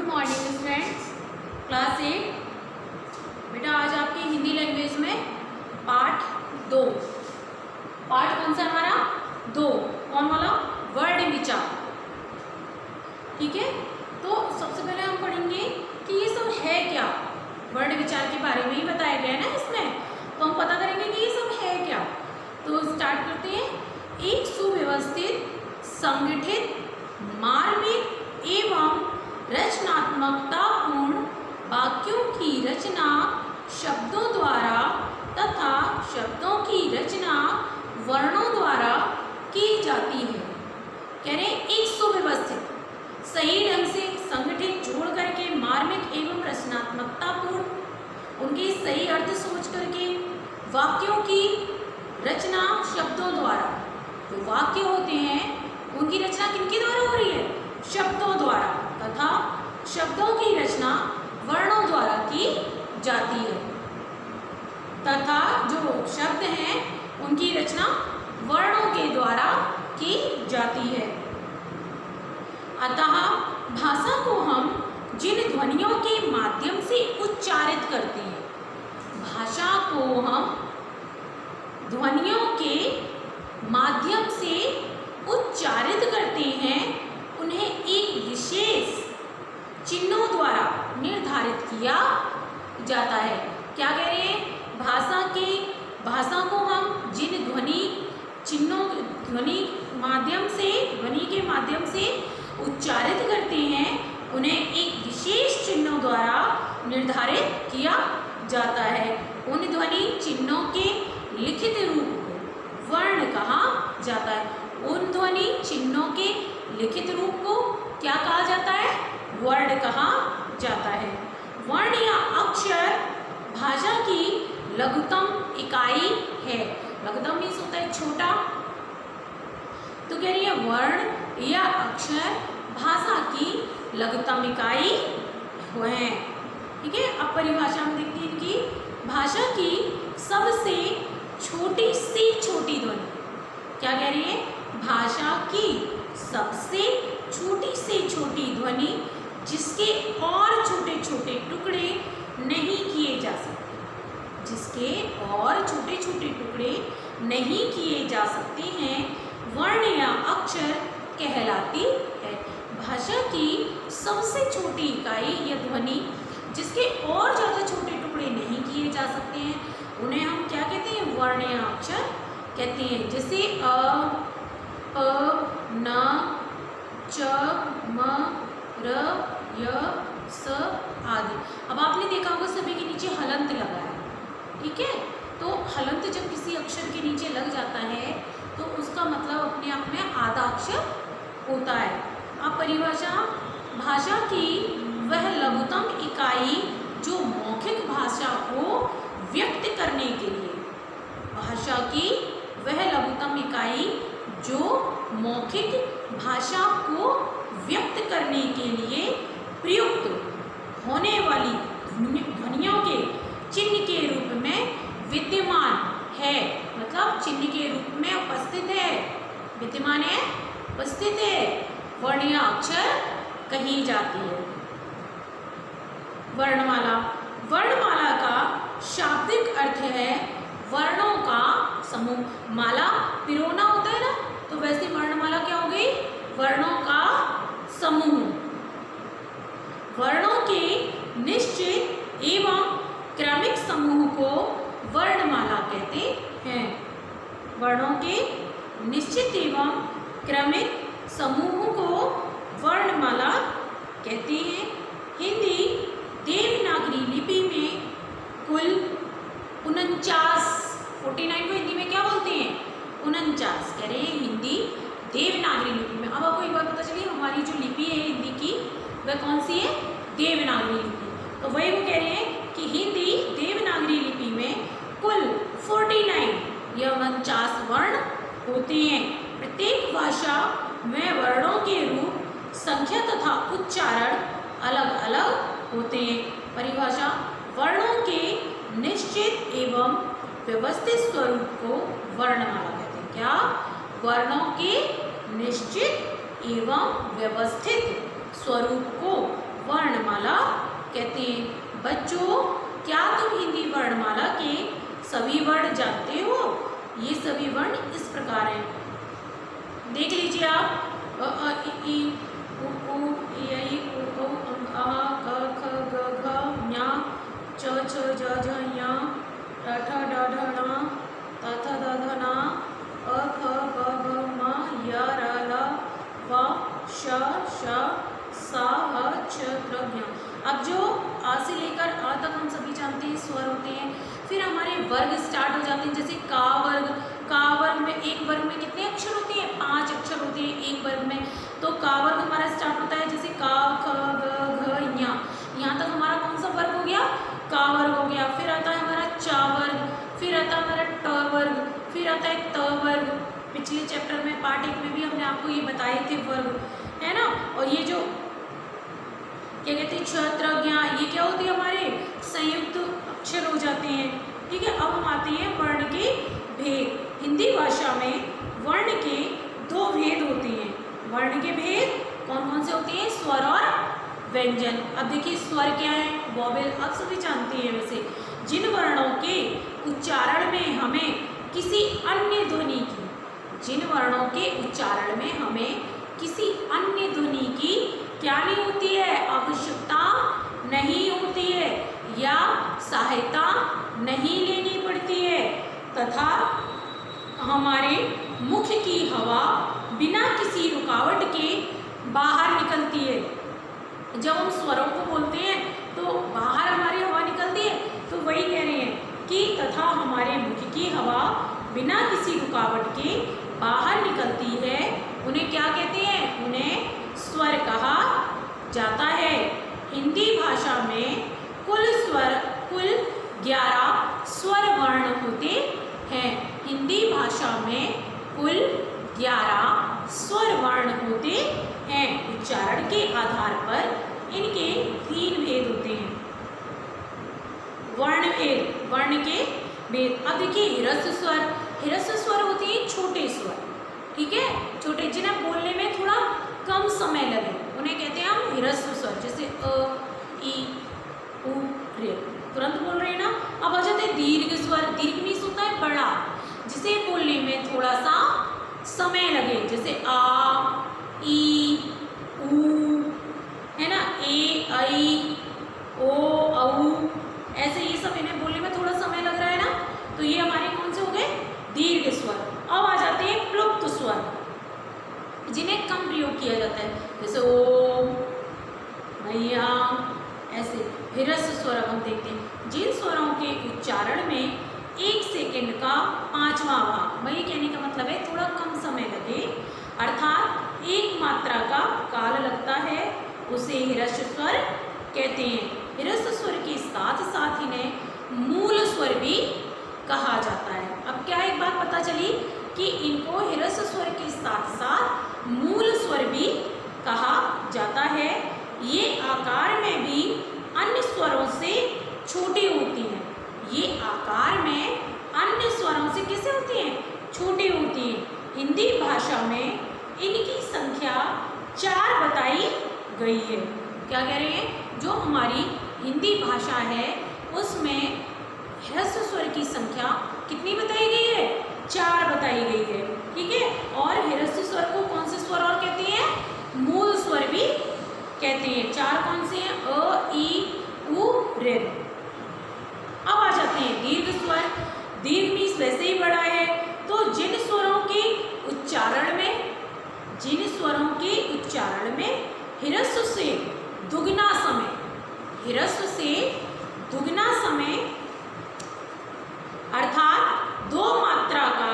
Morning students, class 8। बेटा आज आपकी हिंदी लैंग्वेज में पार्ट 2। पार्ट कौन सा हमारा? 2। कौन वाला? वर्ड विचार। ठीक है, तो सबसे पहले हम पढ़ेंगे कि ये सब है क्या। वर्ड विचार के बारे में ही बताया गया है ना इसमें, तो हम पता करेंगे कि ये सब है क्या। तो स्टार्ट करते हैं। एक सुव्यवस्थित, संगठित, मार्मिक एवं रचनात्मकतापूर्ण वाक्यों की रचना शब्दों द्वारा तथा शब्दों की रचना वर्णों द्वारा की जाती है। कह रहे हैं एक सुव्यवस्थित, सही ढंग से संगठित, जोड़ करके, मार्मिक एवं रचनात्मकतापूर्ण, उनके सही अर्थ सोच करके वाक्यों की रचना शब्दों द्वारा। जो वाक्य होते हैं उनकी रचना किनके द्वारा हो रही है? शब्दों द्वारा, तथा शब्दों की रचना वर्णों द्वारा की जाती है। तथा जो शब्द हैं उनकी रचना वर्णों के द्वारा की जाती है। अतः भाषा को हम जिन ध्वनियों के माध्यम से उच्चारित करते हैं, भाषा को हम ध्वनियों के माध्यम से उच्चारित करते हैं, उन्हें एक विशेष चिन्हों द्वारा निर्धारित किया जाता है। क्या कह रहे हैं? भाषा को हम जिन ध्वनि चिन्हों ध्वनि के माध्यम से उच्चारित करते हैं, उन्हें एक विशेष चिन्हों द्वारा निर्धारित किया जाता है। उन ध्वनि चिन्हों के लिखित रूप को वर्ण कहा जाता है। उन ध्वनि चिन्हों के लिखित रूप को क्या कहा जाता है? वर्ड कहा जाता है। वर्ण या अक्षर भाषा की लघुतम इकाई है। लघुतम मीन्स होता है छोटा। तो कह रही है वर्ण या अक्षर भाषा की लघुतम इकाई है। ठीक है, अब परिभाषा हम देखते हैं इनकी। भाषा की सबसे छोटी से छोटी ध्वनि। क्या कह रही है? भाषा की सबसे छोटी से छोटी ध्वनि जिसके और छोटे छोटे टुकड़े नहीं किए जा सकते, जिसके और छोटे छोटे टुकड़े नहीं किए जा सकते हैं, वर्ण या अक्षर कहलाती है। भाषा की सबसे छोटी इकाई या ध्वनि जिसके और ज़्यादा छोटे टुकड़े नहीं किए जा सकते हैं, उन्हें हम क्या कहते हैं? वर्ण या अक्षर कहते हैं। जैसे अ, न, च, म, र, य, स आदि। अब आपने देखा होगा सभी के नीचे हलंत लगा है। ठीक है, तो हलंत जब किसी अक्षर के नीचे लग जाता है तो उसका मतलब अपने आप में आधा अक्षर होता है। अब परिभाषा, भाषा की वह लघुतम इकाई जो मौखिक भाषा को व्यक्त करने के लिए, भाषा की वह लघुतम इकाई जो मौखिक भाषा को व्यक्त करने के लिए प्रयुक्त होने वाली ध्वनियों के चिन्ह के रूप में विद्यमान है। मतलब चिन्ह के रूप में उपस्थित है, विद्यमान है, उपस्थित है, वर्ण या अक्षर कही जाती है। वर्णमाला। वर्णमाला का शाब्दिक अर्थ है वर्णों का समूह। माला पिरोना होता है ना, तो वैसे वर्णमाला क्या हो गई? वर्णों का समूह। वर्णों के निश्चित एवं क्रमिक समूह को वर्णमाला कहते हैं। वर्णों के निश्चित एवं क्रमिक समूह को वर्णमाला कहते हैं। हिंदी देवनागरी लिपि में कुल 49 को हिंदी में क्या बोलते हैं? 49 कह रहे हैं हिंदी देवनागरी लिपि में। अब आपको एक बात पता चली, हमारी जो लिपि है हिंदी की वह कौन सी है? देवनागरी लिपि। तो वही वो कह रहे हैं कि हिंदी देवनागरी लिपि में कुल 49 या 49 वर्ण होते हैं। प्रत्येक भाषा में वर्णों के रूप, संख्या तथा उच्चारण अलग अलग होते हैं। परिभाषा, वर्णों के निश्चित एवं व्यवस्थित स्वरूप को वर्णमाला कहते हैं। क्या? वर्णों के निश्चित एवं व्यवस्थित स्वरूप को वर्णमाला कहते हैं। बच्चों, क्या तुम हिंदी वर्णमाला के सभी वर्ण जानते हो? ये सभी वर्ण इस प्रकार हैं, देख लीजिए आप। अ आ इ ई उ ऊ ई उ आ क ख ग घ ञ च छ ज झ ञ ट ठ ड ढ ण त थ द ध न अ फ ब भ म य र ल व श श स ह छ त्र ज्ञ। अब जो आ से लेकर अ तक हम सभी जानते हैं स्वर होते हैं। फिर हमारे वर्ग स्टार्ट हो जाते हैं, जैसे का वर्ग। का वर्ग में एक वर्ग में कितने अक्षर होते हैं? 5 अक्षर होते हैं एक वर्ग में। तो का वर्ग हमारा स्टार्ट होता है जैसे का ख ग घ ञ। यहाँ तक हमारा कौन सा वर्ग हो गया? का वर्ग हो गया। फिर आता है हमारा च वर्ग, फिर आता है हमारा ट वर्ग, फिर आता है त वर्ग। पिछले चैप्टर में पार्ट 1 में भी हमने आपको ये बताए थे वर्ग, है ना। और ये जो क्या कहते हैं छ त्र ज्ञ, ये क्या होते हैं? हमारे संयुक्त अक्षर हो जाते हैं। ठीक है। अब हम आते हैं वर्ण के भेद। हिंदी भाषा में वर्ण के 2 भेद होते हैं। वर्ण के भेद कौन कौन से होते हैं? स्वर और व्यंजन। अब देखिए स्वर क्या है? वॉवेल, आप सभी जानते हैं वैसे। जिन वर्णों के उच्चारण में हमें किसी अन्य ध्वनि की, जिन वर्णों के उच्चारण में हमें किसी अन्य ध्वनि की क्या नहीं होती है? आवश्यकता नहीं होती है या सहायता नहीं लेनी पड़ती है, तथा हमारे मुख की हवा बिना किसी रुकावट के बाहर निकलती है। जब हम स्वरों को बोलते हैं तो बाहर हमारी हवा निकलती है, तो वही कह रहे हैं कि तथा हमारे मुख की हवा बिना किसी रुकावट के बाहर निकलती है। उन्हें क्या कहते हैं? उन्हें स्वर कहा जाता है। हिंदी भाषा में कुल 11 स्वर वर्ण होते हैं। हिंदी भाषा में कुल 11 स्वर वर्ण होते हैं। उच्चारण के आधार पर इनके 3 भेद होते हैं। वर्ण भेद, वर्ण के भेद। अब देखिए ह्रस्व स्वर। ह्रस्व स्वर होते हैं छोटे स्वर, ठीक है, छोटे, जिन्हें बोलने में थोड़ा कम समय लगे, उन्हें कहते हैं हम ह्रस्व स्वर। जैसे अ, ई, उ, रे, तुरंत बोल रहे हैं ना। अब आ जाते हैं दीर्घ स्वर। दीर्घ मीन्स होता है बड़ा, जिसे बोलने में थोड़ा सा समय लगे, जैसे आ, ई, उ, है ना, ए, ऐ, ओ, औ, ऐसे ये सब इन्हें बोलने में थोड़ा समय लग रहा है ना, तो ये हमारे कौन से हो गए? दीर्घ स्वर। अब आ जाते हैं प्लुप्त स्वर, जिन्हें कम प्रयोग किया जाता है, जैसे ओ, मैया, ऐसे। ह्रस्व स्वर अब हम देखते हैं। जिन स्वरों के उच्चारण में 1 सेकंड का 5वां भाग, वही कहने का मतलब है थोड़ा कम समय लगे, अर्थात 1 मात्रा का काल लगता है, उसे ह्रस्व स्वर कहते हैं। ह्रस्व स्वर के साथ साथ इन्हें मूल स्वर भी कहा जाता है। अब क्या एक बात पता चली कि इनको ह्रस्व स्वर के साथ साथ मूल स्वर भी कहा जाता है। ये आकार में भी अन्य स्वरों से छोटी होती हैं। ये आकार में अन्य स्वरों से कैसे होती हैं? छोटी होती हैं। हिंदी भाषा में इनकी संख्या 4 बताई गई है। क्या कह रहे हैं? जो हमारी हिंदी भाषा है उसमें ह्रस्व स्वर की संख्या कितनी बताई गई है? 4 बताई गई है, ठीक है। और ह्रस्व स्वर को कौन से स्वर और कहते हैं? मूल स्वर भी कहते हैं। 4 कौन से हैं? अ, ई, उ, रे। अब आ जाते हैं दीर्घ स्वर। दीर्घ मीन्स वैसे ही बड़ा है, तो जिन स्वरों के उच्चारण में ह्रस्व से दुगना समय अर्थात 2 मात्रा का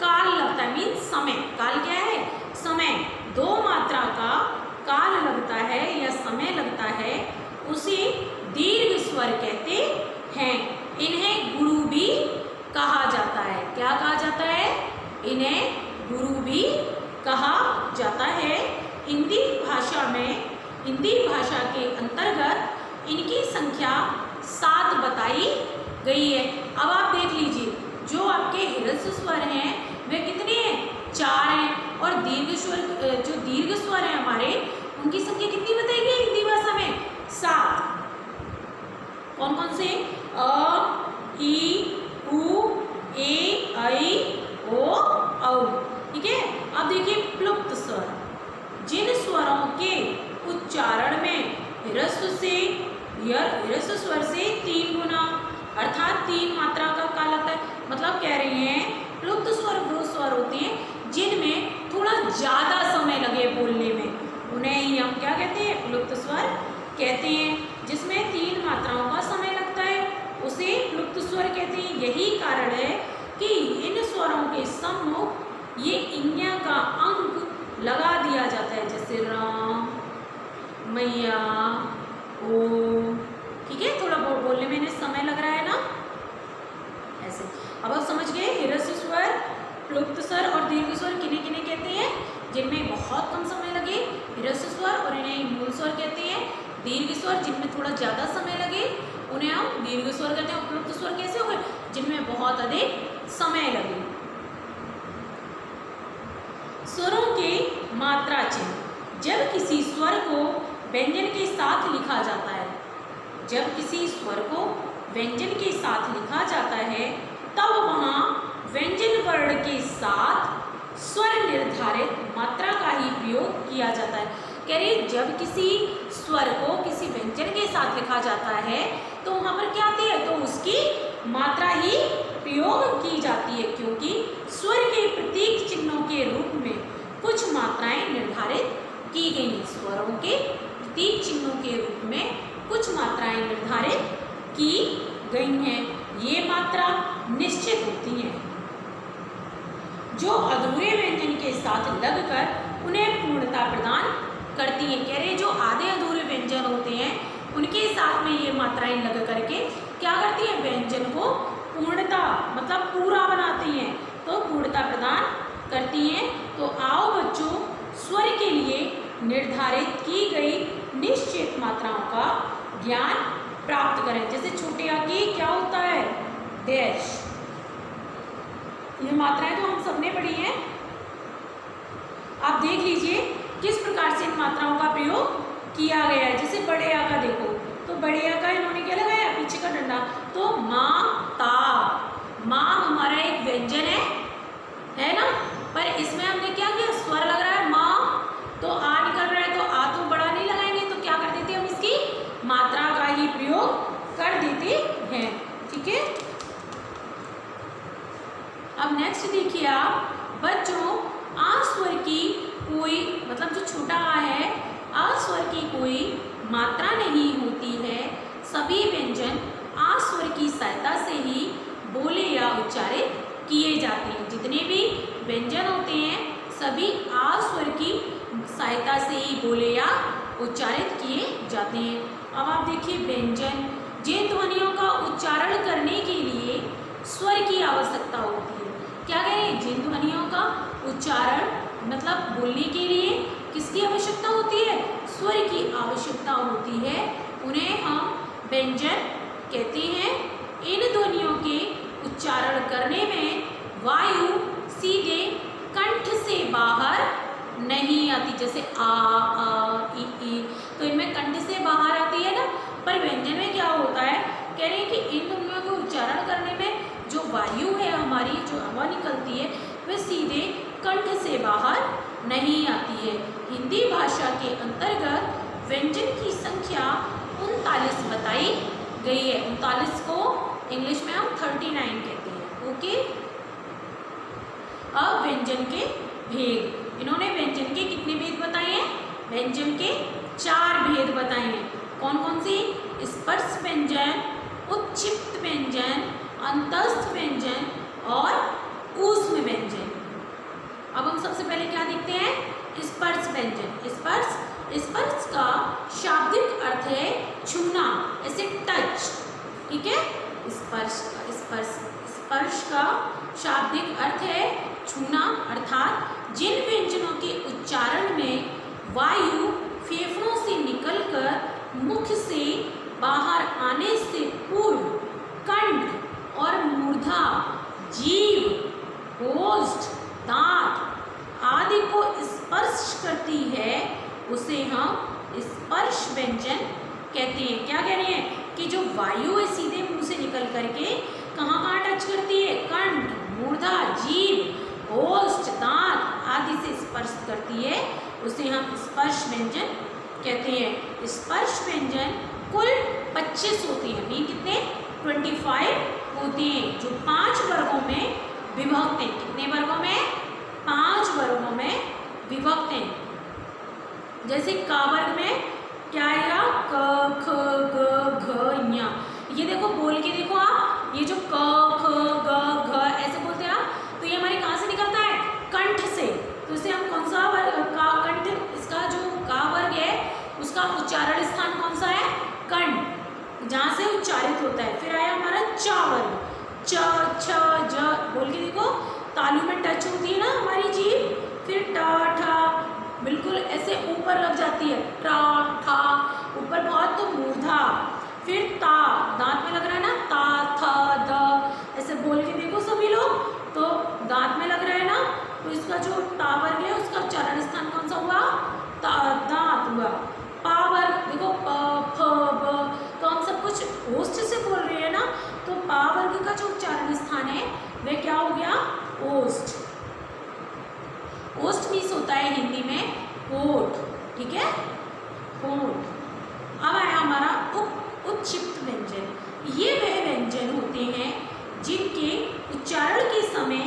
काल लगता है। मीन्स समय, काल क्या है? समय। 2 मात्रा का काल लगता है या समय लगता है, उसे दीर्घ स्वर कहते हैं। इन्हें गुरु भी कहा जाता है। क्या कहा जाता है? इन्हें गुरु भी कहा जाता है। हिंदी भाषा के अंतर्गत इनकी संख्या 7 बताई गई है। अब आप देख लीजिए, जो आपके ह्रस्व स्वर हैं वे कितने हैं? 4 हैं। और जो दीर्घ स्वर हैं हमारे, उनकी संख्या कितनी बताई गई हिंदी भाषा में? कौन कौन से? अ, ई, उ, ए, ऐ, ओ, औ। ठीक है। अब देखिए प्लुप्त स्वर, जिन स्वरों के उच्चारण में ह्रस्व से ह्रस्व स्वर से 3 गुना अर्थात 3 मात्रा का काल लगता है। मतलब कह रहे हैं प्लुप्त स्वर वो स्वर होते हैं जिनमें थोड़ा ज्यादा समय लगे बोलने में, उन्हें ही हम क्या कहते हैं? प्लुप्त स्वर कहते हैं। जिसमें 3 मात्राओं का समय लगता है उसे प्लुप्त स्वर कहते हैं। यही कारण है कि इन स्वरों के सम्मुख ये इज्ञा का अंक लगा दिया जाता है, जैसे राम, मैया, ओम। ठीक है, थोड़ा बोलने में इन्हें समय लग रहा है ना, ऐसे। अब आप समझ गए ह्रस्व स्वर, प्लुप्त स्वर और दीर्घ स्वर किन्हें किन्हें कहते हैं? जिनमें बहुत कम समय लगे ह्रस्व स्वर, और इन्हें मूल स्वर कहते हैं। दीर्घ स्वर जिनमें थोड़ा ज्यादा समय लगे उन्हें हम दीर्घ स्वर कहते हैं। प्लुप्त स्वर कैसे हो गए? जिनमें बहुत अधिक समय लगे। स्वरों के मात्रा चिन्ह, जब किसी स्वर को व्यंजन के साथ लिखा जाता है, जब किसी स्वर को व्यंजन के साथ लिखा जाता है तब वहाँ व्यंजन वर्ण के साथ स्वर निर्धारित मात्रा का ही प्रयोग किया जाता है। कह रहे जब किसी स्वर को किसी व्यंजन के साथ लिखा जाता है तो वहाँ पर क्या आती है? तो उसकी मात्रा ही प्रयोग की जाती है, क्योंकि स्वर के प्रतीक चिन्हों के रूप में कुछ मात्राएं निर्धारित की गई हैं। स्वरों के प्रतीक चिन्हों के रूप में कुछ मात्राएं निर्धारित की गई हैं। ये मात्रा निश्चित होती हैं जो अधूरे व्यंजन के साथ लगकर उन्हें पूर्णता प्रदान करती हैं। कह रहे जो आधे अधूरे व्यंजन होते हैं उनके साथ में ये मात्राएं लग करके क्या करती हैं? व्यंजन को पूर्णता मतलब पूरा बनाती हैं, तो पूर्णता प्रदान करती हैं। तो आओ बच्चों स्वर के लिए निर्धारित की गई निश्चित मात्राओं का ज्ञान प्राप्त करें। जैसे छोटे आ की क्या होता है? डैश। ये मात्राएं तो हम सबने पढ़ी हैं। आप देख लीजिए किस प्रकार से इन मात्राओं का प्रयोग किया गया है। जैसे बड़े आ का देखो, तो बड़े आ का इन्होंने क्या लगाया? पीछे का डंडा। तो माँ ता, माँ हमारा एक व्यंजन है ना, पर इसमें हमने क्या किया? स्वर लग रहा है माँ, तो आ निकल रहा है, तो आ तो बड़ा नहीं लगाएंगे, तो क्या कर देते हम? इसकी मात्रा का ही प्रयोग कर देते हैं। ठीक है। अब नेक्स्ट देखिए आप बच्चों, आ स्वर की कोई मतलब जो छोटा आ है, आ स्वर की कोई मात्रा नहीं होती है। सभी व्यंजन आ स्वर की सहायता से ही बोले या उच्चारित किए जाते हैं। जितने भी व्यंजन होते हैं सभी आ स्वर की सहायता से ही बोले या उच्चारित किए जाते हैं। अब आप देखिए व्यंजन, जिन ध्वनियों का उच्चारण करने के लिए स्वर की आवश्यकता होती है। क्या कह रहे हैं? जिन ध्वनियों का उच्चारण मतलब बोलने के लिए किसकी आवश्यकता होती है? स्वर की आवश्यकता होती है, उन्हें हम व्यंजन कहते हैं। इन ध्वनियों के उच्चारण करने में वायु सीधे कंठ से बाहर नहीं आती, जैसे आ ई, तो इनमें कंठ से बाहर आती है ना, पर व्यंजन में क्या होता है? कह रहे हैं कि इन ध्वनियों को उच्चारण करने में जो वायु है हमारी, जो हवा निकलती है, वह सीधे कंठ से बाहर नहीं आती है। हिंदी भाषा के अंतर्गत व्यंजन की संख्या 39 बताई गई है। 39 को इंग्लिश में हम 39 कहते हैं। ओके। अब व्यंजन के भेद, इन्होंने व्यंजन के कितने भेद बताए हैं? व्यंजन के 4 भेद बताए हैं। कौन कौन से? स्पर्श व्यंजन, उत्क्षिप्त व्यंजन, अंतस्थ व्यंजन और ऊष्म व्यंजन। अब हम सबसे पहले क्या देखते हैं? स्पर्श व्यंजन। स्पर्श का शाब्दिक अर्थ है छूना, ऐसे टच। ठीक है। स्पर्श का शाब्दिक अर्थ है छूना, अर्थात जिन व्यंजनों के उच्चारण में वायु फेफड़ों से निकलकर मुख से बाहर आने से पूर्व कंठ और मूर्धा, जीभ, होस्ट, दांत आदि को स्पर्श करती है, उसे हम स्पर्श व्यंजन कहते हैं। क्या कह रहे हैं? कि कि जो वायु है सीधे मुंह से निकल करके कहाँ कहाँ टच करती है, कंठ, मूर्धा, जीभ, ओष्ठ, दांत आदि से स्पर्श करती है, उसे हम स्पर्श व्यंजन कहते हैं। स्पर्श व्यंजन कुल 25 होती हैं, मीन कितने 25 होती हैं, जो 5 वर्गों में विभक्त हैं। कितने वर्गों में, 5 वर्गों में विभक्त हैं। जैसे का वर्ग में क्या आएगा, क ख ग घ ञ। ये देखो बोल के देखो आप, ये जो क ख ग घ ऐसे बोलते हैं आप, तो ये हमारे कहाँ से निकलता है, कंठ से। तो इसे हम कौन सा वर्ग, का कंठ, इसका जो का वर्ग है उसका उच्चारण स्थान कौन सा है, कंठ, जहाँ से उच्चारित होता है। फिर आया हमारा चा वर्ग, च छ ज, बोल के देखो तालु में टच होती है ना हमारी जीभ। फिर ट ठा, बिल्कुल ऐसे ऊपर लग जाती है, टा ठा ऊपर बहुत, तो मूर्धा। फिर ता, दांत में लग रहा है ना, ता थ द, ऐसे बोल के देखो सभी लोग, तो दांत में लग रहा है ना, तो इसका जो ता वर्ग है उसका उच्चारण स्थान कौन सा हुआ, ता, दांत हुआ। पा वर्ग देखो, प फ ब, तो हम सब कुछ ओष्ठ से बोल रहे हैं ना, तो पा वर्ग का जो उच्चारण स्थान है वह क्या हो गया, ओष्ठ। ओष्ठ मीन्स होता है हिंदी में होठ, ठीक है, होठ। अब आया हमारा उत्क्षिप्त व्यंजन। ये वह व्यंजन होते हैं जिनके उच्चारण के समय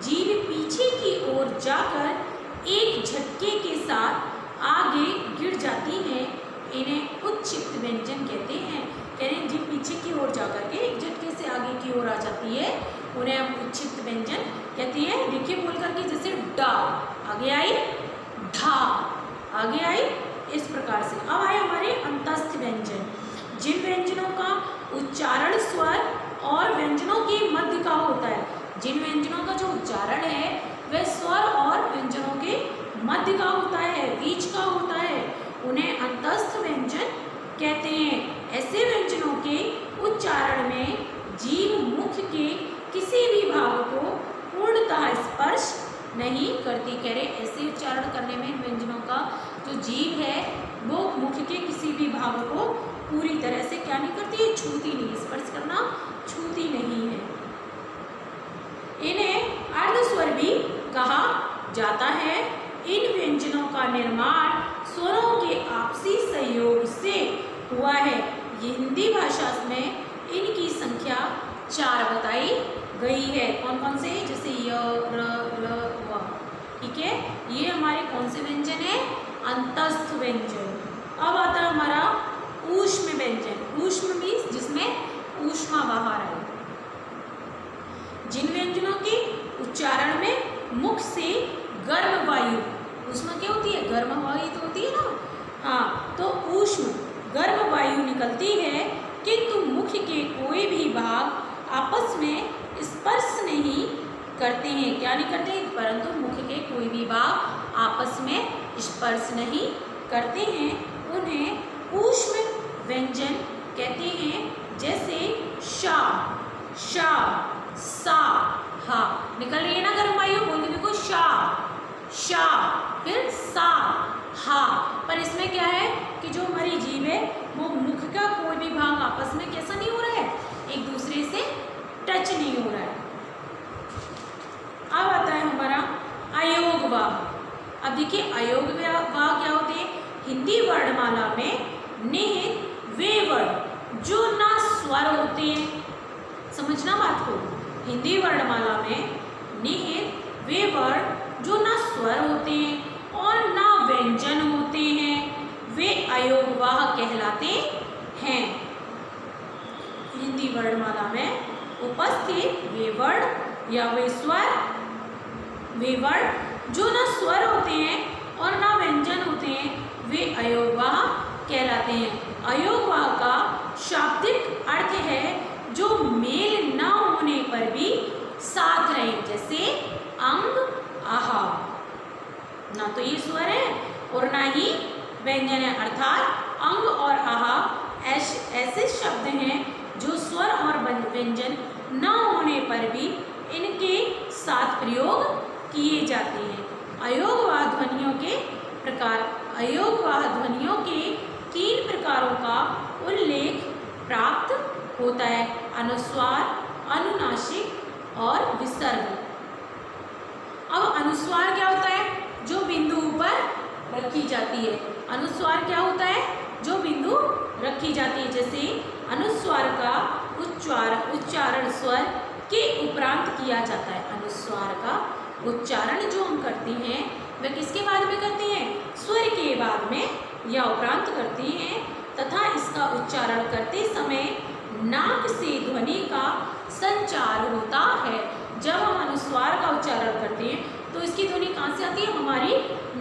जीभ पीछे की ओर जाकर एक झटके के साथ आगे गिर जाती है, इन्हें उत्क्षिप्त व्यंजन कहते हैं। कह रहे हैं जीभ पीछे की ओर जाकर के एक झटके से आगे की ओर आ जाती है, उन्हें हम उत्क्षिप्त व्यंजन कहते हैं। देखिए बोल करके, जैसे डा आगे आई, ढा आगे आई, इस प्रकार से। अब आए हमारे अंतस्थ व्यंजन। जिन व्यंजनों का उच्चारण स्वर और व्यंजनों के मध्य का होता है, जिन व्यंजनों का जो उच्चारण है वह स्वर और व्यंजनों के मध्य का होता है, बीच का होता है, उन्हें अंतस्थ व्यंजन कहते हैं। ऐसे व्यंजनों के उच्चारण में जीभ मुख के किसी भी भाग को पूर्णतः स्पर्श नहीं करती। कह रहे ऐसे उच्चारण करने में इन व्यंजनों का जो जीभ है वो मुख के किसी भी भाग को पूरी तरह से क्या नहीं करती है, छूती नहीं, स्पर्श करना छूती नहीं है। इन्हें अर्धस्वर भी कहा जाता है। इन व्यंजनों का निर्माण स्वरों के आपसी सहयोग से हुआ है। ये हिंदी भाषा में इनकी संख्या 4 बताई गई है। कौन कौन से, जैसे य, र, ल, व, ठीक है। ये हमारे कौन से व्यंजन है, अंतस्थ व्यंजन। अब आता है हमारा ऊष्म व्यंजन। ऊष्म मीन्स जिसमें ऊष्मा बाहर आए। जिन व्यंजनों के उच्चारण में मुख से गर्म वायु, ऊष्मा क्या होती है, गर्म वायु तो होती है ना, हाँ, तो ऊष्म गर्म वायु निकलती है, किंतु मुख के कोई भी भाग आपस में स्पर्श नहीं करते हैं। क्या नहीं करते हैं, परंतु मुख के कोई भी भाग आपस में स्पर्श नहीं करते हैं, उन्हें ऊष्म व्यंजन कहते हैं। जैसे शा, शा, सा, हा, निकल रही है ना गर्म वायु, बोल के देखो शा, शा, फिर सा, हा। पर इसमें क्या है कि जो हमारी जीभ है वो मुख का कोई भी भाग आपस में कैसा नहीं हो रहा है, एक दूसरे से टच नहीं हो रहा है। अब आता है हमारा अयोग वाह। अब देखिए अयोग वाह क्या होते हैं, हिंदी वर्णमाला में निहित वे वर्ण जो ना स्वर होते हैं, समझना बात को, हिंदी वर्णमाला में निहित वे वर्ण जो ना स्वर होते हैं और ना व्यंजन होते हैं, वे अयोगवाह कहलाते हैं। हिंदी वर्णमाला में उपस्थित वे वर्ण या वे स्वर, वे वर्ण जो ना स्वर होते हैं और ना व्यंजन होते हैं, वे अयोगवाह कहलाते हैं। अयोगवाह का शाब्दिक अर्थ है जो मेल न होने पर भी साथ रहे, जैसे अंग, आहा। ना तो ये स्वर है और ना ही व्यंजन है, अर्थात अंग और आहा ऐसे शब्द हैं जो स्वर और व्यंजन न होने पर भी इनके साथ प्रयोग किए जाते हैं। अयोगवाह ध्वनियों के प्रकार। अयोगवाह ध्वनियों के 3 प्रकारों का उल्लेख प्राप्त होता है अनुस्वार, अनुनासिक और विसर्ग। अब अनुस्वार क्या होता है? जो बिंदु ऊपर रखी जाती है। अनुस्वार क्या होता है? जो बिंदु रखी जाती है। जैसे अनुस्वार का उच्चारण स्वर के उपरांत किया जाता है। अनुस्वार का उच्चारण जो हम करते हैं वह किसके बाद में करते हैं? स्वर के बाद में या उपरांत करते हैं तथा इसका उच्चारण करते समय नाक से ध्वनि का संचार होता है। जब हम अनुस्वार का उच्चारण करते हैं तो इसकी ध्वनि कहाँ से आती है? हमारी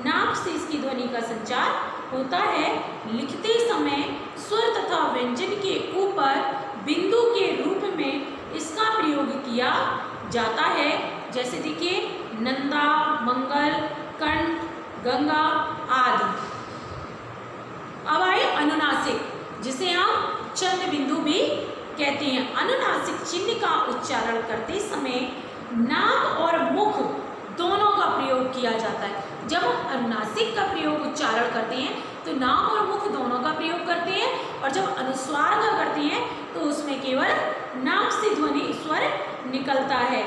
नाक से इसकी ध्वनि का संचार होता है। लिखते समय स्वर तथा व्यंजन के ऊपर बिंदु के रूप में इसका प्रयोग किया जाता है। जैसे देखिए नंदा, मंगल, कंठ, गंगा आदि। अब आए अनुनासिक, जिसे हम चंद्र बिंदु भी कहते हैं। अनुनासिक चिन्ह का उच्चारण करते समय नाक और मुख दोनों का प्रयोग किया जाता है। जब हम अनुनासिक का प्रयोग उच्चारण करते हैं तो नाक और मुख दोनों का प्रयोग करते हैं, और जब अनुस्वार का करते हैं तो उसमें केवल नाक से ध्वनि स्वर निकलता है।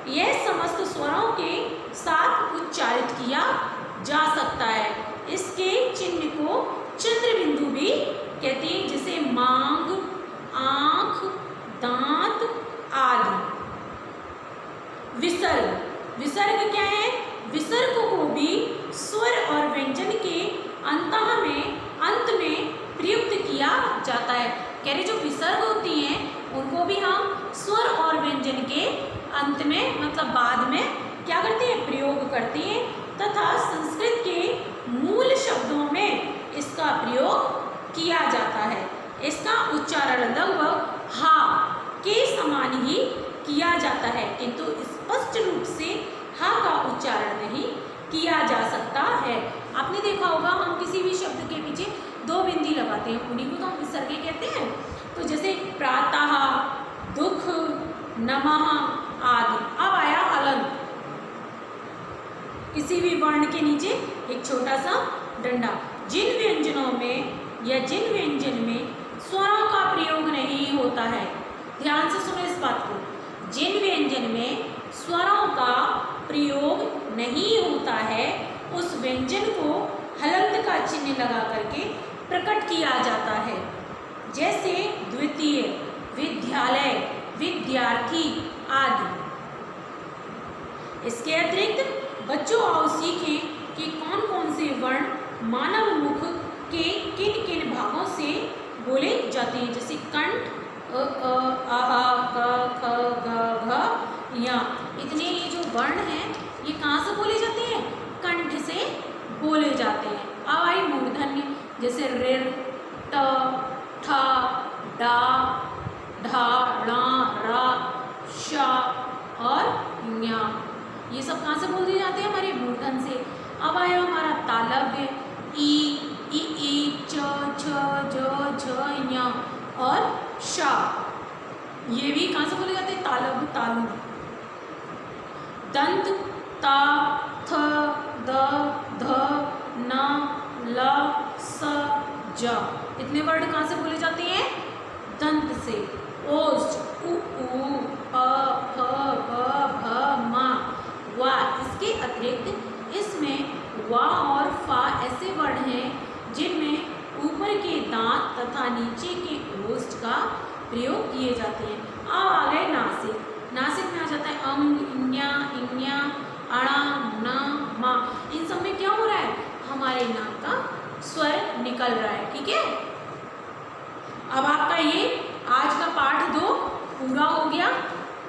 यह समस्त स्वरों के साथ उच्चारित किया जा सकता है। इसके चिन्ह को चंद्र बिंदु भी कहते हैं, जैसे मांग, आंख, दांत आदि। विसर्ग, विसर्ग क्या है? विसर्ग को भी स्वर और व्यंजन के अंत में प्रयुक्त किया जाता है। कह रहे जो विसर्ग होती हैं उनको भी हम स्वर और व्यंजन के अंत में मतलब बाद में क्या करते हैं? प्रयोग करते हैं तथा संस्कृत के मूल शब्दों में इसका प्रयोग किया जाता है। इसका उच्चारण लगभग हा के समान ही किया जाता है, किंतु स्पष्ट रूप से हा का उच्चारण नहीं किया जा सकता है। आपने देखा होगा हम किसी भी शब्द के पीछे दो बिंदी लगाते हैं, उन्हीं को तो हम विसर्ग कहते हैं। तो जैसे प्रातः, दुख, नमः आदि। अब आया हलंत, किसी भी वर्ण के नीचे एक छोटा सा डंडा। जिन व्यंजनों में या जिन व्यंजन में स्वरों का प्रयोग नहीं होता है, ध्यान से सुनो इस बात को, जिन व्यंजन में स्वरों का प्रयोग नहीं होता है उस व्यंजन को हलंत का चिन्ह लगा करके प्रकट किया जाता है। जैसे द्वितीय, विद्यालय, विद्यार्थी आदि। इसके अतिरिक्त बच्चों आओ सीखें कि कौन कौन से वर्ण मानव मुख के किन किन भागों से बोले जाते हैं। जैसे कंठ, अ, आ, क, ख, ग, घ, या। इतने ये जो वर्ण हैं ये कहाँ से बोले जाते हैं? कंठ से बोले जाते हैं। अब आई मूर्धन्य, जैसे ऋ, ट, ठ, डा, ढा, णा, रा, श और ञ। ये सब कहाँ से बोल दिए जाते हैं? हमारे मूर्धन से। अब आया हमारा तालव्य, ई, च, छ, ज, झ, ञ और श। ये भी कहाँ से बोले जाते हैं? तालव्य, तालु। दंत, ता, थ, द, ध, न, ल, स, ज। इतने वर्ड कहाँ से बोले जाते हैं? दंत से। ओष्ठ, उ, प, फ, ब, भ, म, वा। इसके अतिरिक्त इसमें वा और फा ऐसे वर्ड हैं जिनमें ऊपर के दांत तथा नीचे के ओष्ठ का प्रयोग किए जाते हैं। अब आ गए नासिक। नासिक में आ जाता है अंग, इन्या, इन्या, अणा, न, मा। इन सब में क्या हो रहा है? हमारे नाक का स्वर निकल रहा है। ठीक है, अब आपका ये आज का पाठ 2 पूरा हो गया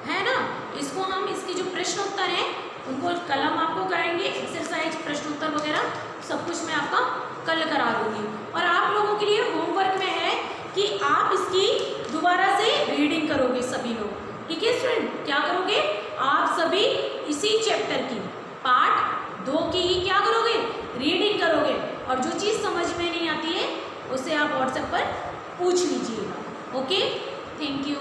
है ना। इसको हम इसके जो प्रश्न उत्तर हैं उनको कल हम आपको कराएंगे। एक्सरसाइज, प्रश्न उत्तर वगैरह सब कुछ मैं आपका कल करा दूंगी। और आप लोगों के लिए होमवर्क में है कि आप इसकी दोबारा से रीडिंग करोगे सभी लोग। ठीक है स्टूडेंट, क्या करोगे आप सभी? इसी चैप्टर की पार्ट 2 की ही क्या करोगे? रीडिंग करोगे। और जो चीज़ समझ में नहीं आती है उसे आप व्हाट्सएप पर पूछ लीजिएगा। Okay, thank you.